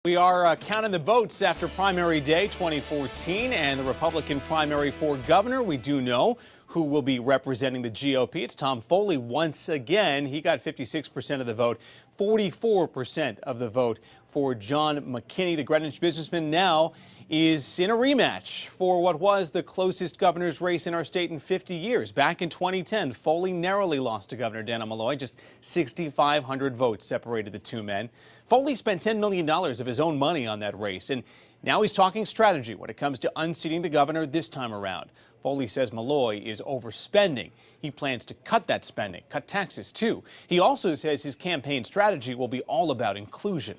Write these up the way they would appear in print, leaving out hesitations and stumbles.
We are counting the votes after primary day 2014 and the Republican primary for governor. We do know who will be representing the GOP. It's Tom Foley once again. He got 56% of the vote, 44% of the vote for John McKinney. The Greenwich businessman now is in a rematch for what was the closest governor's race in our state in 50 years. Back in 2010, Foley narrowly lost to Governor Dannel Malloy. Just 6,500 votes separated the two men. Foley spent $10 million of his own money on that race, and now he's talking strategy when it comes to unseating the governor this time around. Foley says Malloy is overspending. He plans to cut that spending, cut taxes too. He also says his campaign strategy will be all about inclusion.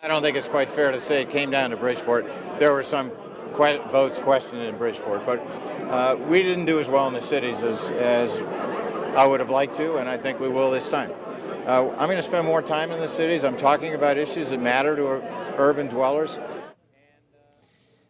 I don't think it's quite fair to say it came down to Bridgeport. There were some votes questioned in Bridgeport, but we didn't do as well in the cities as I would have liked to, and I think we will this time. I'm going to spend more time in the cities. I'm talking about issues that matter to urban dwellers.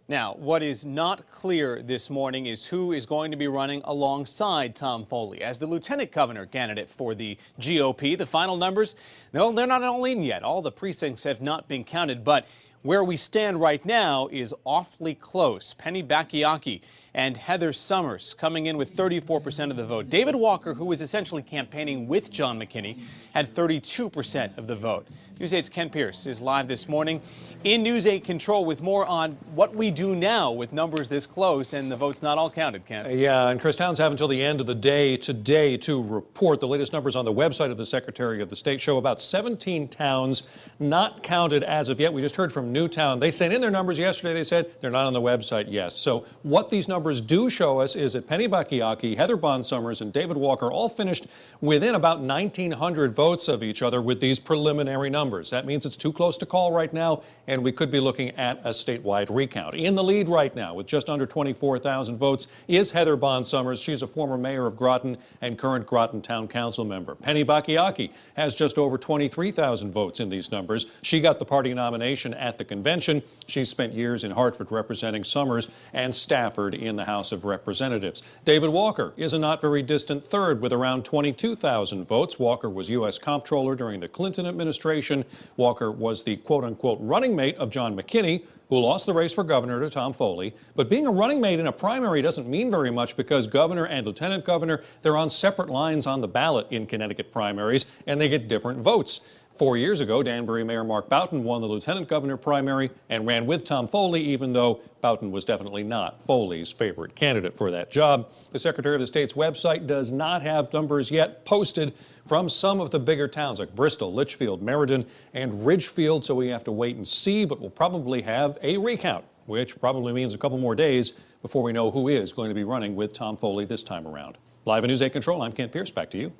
Now, what is not clear this morning is who is going to be running alongside Tom Foley as the lieutenant governor candidate for the GOP. The final numbers, no, they're not all in yet. All the precincts have not been counted, but where we stand right now is awfully close. Penny Bakayaki and Heather Summers coming in with 34% of the vote. David Walker, who was essentially campaigning with John McKinney, had 32% of the vote. News 8's Ken Pierce is live this morning in News 8 Control with more on what we do now with numbers this close and the votes not all counted, Ken. Yeah, and Chris, towns have until the end of the day today to report. The latest numbers on the website of the Secretary of the State show about 17 towns not counted as of yet. We just heard from Newtown. They sent in their numbers yesterday. They said they're not on the website yet. So what these numbers do show us is that Penny Bakayaki, Heather Summers, and David Walker all finished within about 1,900 votes of each other with these preliminary numbers. That means it's too close to call right now, and we could be looking at a statewide recount. In the lead right now with just under 24,000 votes is Heather Summers. She's a former mayor of Groton and current Groton Town Council member. Penny Bakayaki has just over 23,000 votes in these numbers. She got the party nomination at the convention. She's spent years in Hartford representing Summers and Stafford in the House of Representatives. David Walker is a not very distant third with around 22,000 votes. Walker was U.S. comptroller during the Clinton administration. Walker was the quote-unquote running mate of John McKinney, who lost the race for governor to Tom Foley. But being a running mate in a primary doesn't mean very much because governor and lieutenant governor, they're on separate lines on the ballot in Connecticut primaries, and they get different votes. 4 years ago, Danbury Mayor Mark Boughton won the lieutenant governor primary and ran with Tom Foley, even though Boughton was definitely not Foley's favorite candidate for that job. The Secretary of the State's website does not have numbers yet posted from some of the bigger towns like Bristol, Litchfield, Meriden, and Ridgefield, so we have to wait and see, but we'll probably have a recount, which probably means a couple more days before we know who is going to be running with Tom Foley this time around. Live in News 8 Control, I'm Ken Pierce. Back to you.